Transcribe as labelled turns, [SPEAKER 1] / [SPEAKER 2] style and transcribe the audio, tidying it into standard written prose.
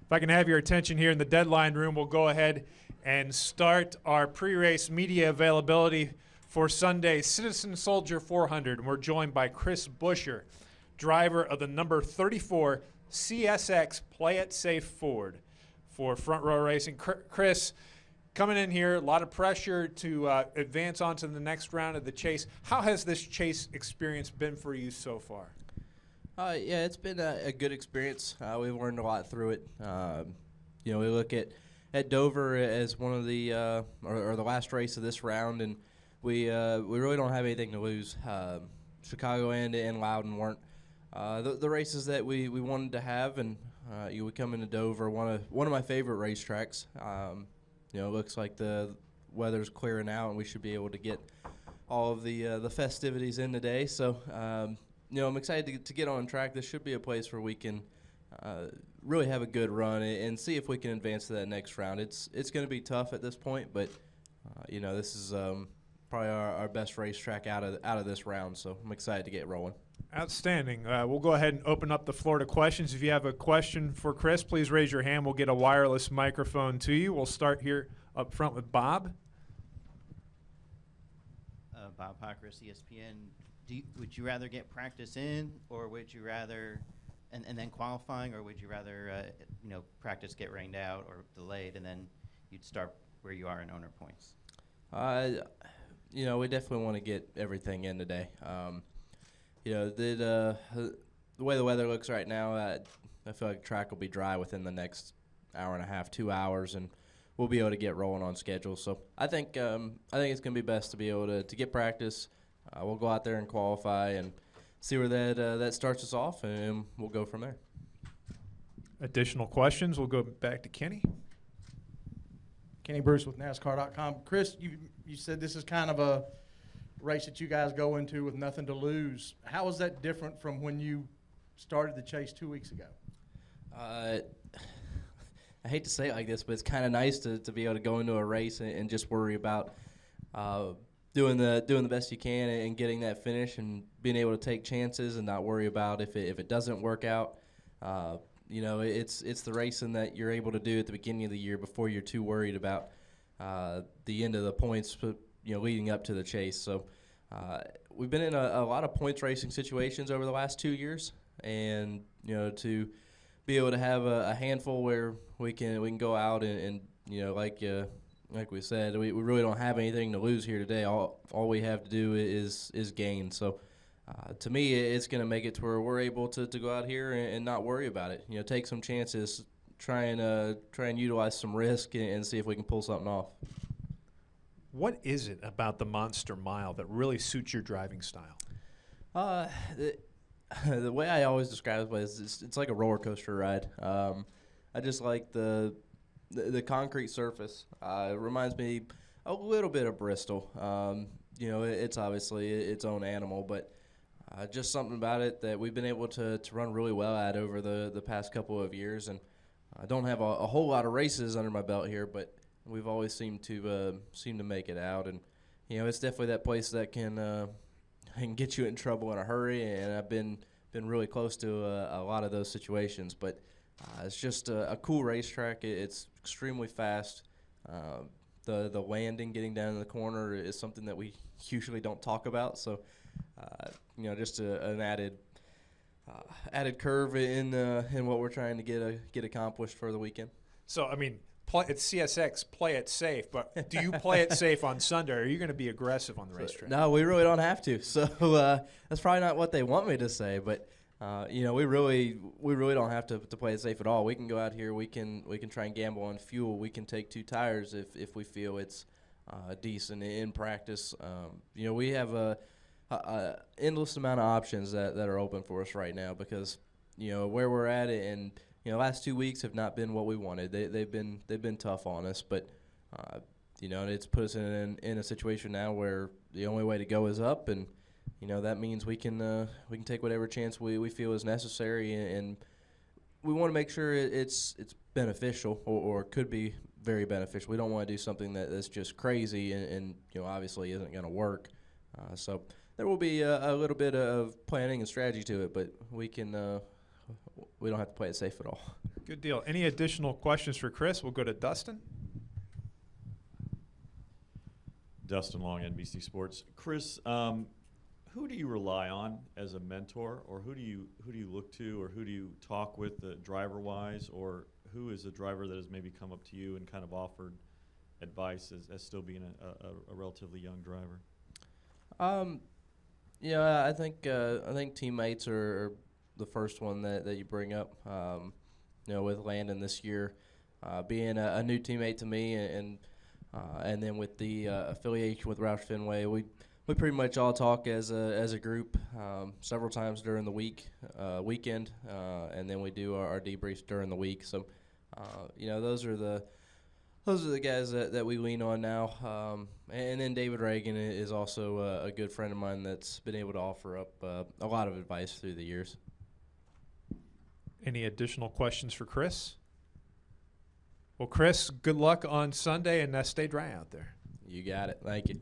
[SPEAKER 1] If I can have your attention here in the deadline room, we'll go ahead and start our pre-race media availability for Sunday's Citizen Soldier 400. And we're joined by Chris Buescher, driver of the number 34 CSX Play It Safe Ford for Front Row Racing. Chris, coming in here, a lot of pressure to advance on to the next round of the chase. How has this chase experience been for you so far?
[SPEAKER 2] Yeah, it's been a good experience. We've learned a lot through it. We look at Dover as one of the or the last race of this round, and we really don't have anything to lose. Chicago and Loudon weren't the races that we wanted to have, and we come into Dover, one of my favorite racetracks. It looks like the weather's clearing out, and we should be able to get all of the festivities in today. So. I'm excited to get on track. This should be a place where we can really have a good run and see if we can advance to that next round. It's going to be tough at this point, but this is probably our best racetrack out of this round. So I'm excited to get rolling.
[SPEAKER 1] Outstanding. We'll go ahead and open up the floor to questions. If you have a question for Chris, please raise your hand. We'll get a wireless microphone to you. We'll start here up front with Bob.
[SPEAKER 3] Bob Hocker, ESPN. Would you rather get practice in, or would you rather, and then qualifying, or would you rather, practice get rained out or delayed, and then you'd start where you are in owner points?
[SPEAKER 2] We definitely want to get everything in today. The way the weather looks right now, I feel like track will be dry within the next hour and a half, 2 hours, and we'll be able to get rolling on schedule. So I think it's going to be best to be able to get practice. We'll go out there and qualify and see where that starts us off, and we'll go from there.
[SPEAKER 1] Additional questions? We'll go back to Kenny.
[SPEAKER 4] Kenny Bruce with NASCAR.com. Chris, you said this is kind of a race that you guys go into with nothing to lose. How is that different from when you started the chase 2 weeks ago?
[SPEAKER 2] I hate to say it like this, but it's kind of nice to be able to go into a race and just worry about doing the best you can and getting that finish and being able to take chances and not worry about if it doesn't work out. It's the racing that you're able to do at the beginning of the year before you're too worried about the end of the points, leading up to the chase. So we've been in a lot of points racing situations over the last 2 years, and to be able to have a handful where we can go out and like we said, we really don't have anything to lose here today. All we have to do is gain. So to me, it's going to make it to where we're able to go out here and not worry about it. Take some chances, try and utilize some risk and see if we can pull something off.
[SPEAKER 1] What is it about the Monster Mile that really suits your driving style?
[SPEAKER 2] The way I always describe it is it's like a roller coaster ride. I just like the concrete surface. It reminds me a little bit of Bristol. It's obviously its own animal, but just something about it that we've been able to run really well at over the past couple of years. And I don't have a whole lot of races under my belt here, but we've always seemed to make it out. And it's definitely that place that can get you in trouble in a hurry. And I've been really close to a lot of those situations, but. It's just a cool racetrack. It's extremely fast. The landing, getting down in the corner, is something that we usually don't talk about. So, just an added curve in what we're trying to get accomplished for the weekend.
[SPEAKER 1] So, it's CSX, play it safe. But do you play it safe on Sunday? Or are you going to be aggressive on the racetrack?
[SPEAKER 2] No, we really don't have to. So that's probably not what they want me to say, but. We really don't have to play it safe at all. We can go out here. We can try and gamble on fuel. We can take 2 tires if we feel it's decent in practice. We have a endless amount of options that are open for us right now because where we're at and last 2 weeks have not been what we wanted. They've been tough on us, but it's put us in a situation now where the only way to go is up and. That means we can take whatever chance we feel is necessary, and we want to make sure it's beneficial or could be very beneficial. We don't want to do something that's just crazy and obviously isn't going to work. So there will be a little bit of planning and strategy to it, but we don't have to play it safe at all.
[SPEAKER 1] Good deal. Any additional questions for Chris? We'll go to Dustin.
[SPEAKER 5] Dustin Long, NBC Sports. Chris, who do you rely on as a mentor, or who do you look to, or who do you talk with driver-wise, or who is a driver that has maybe come up to you and kind of offered advice as still being a relatively young driver?
[SPEAKER 2] Yeah, I think teammates are the first one that you bring up. With Landon this year, being a new teammate to me, and then with the affiliation with Roush Fenway, we pretty much all talk as a group several times during the weekend, and then we do our debriefs during the week. So, those are the guys that we lean on now. And then David Reagan is also a good friend of mine that's been able to offer up a lot of advice through the years.
[SPEAKER 1] Any additional questions for Chris? Well, Chris, good luck on Sunday, and stay dry out there.
[SPEAKER 2] You got it. Thank you.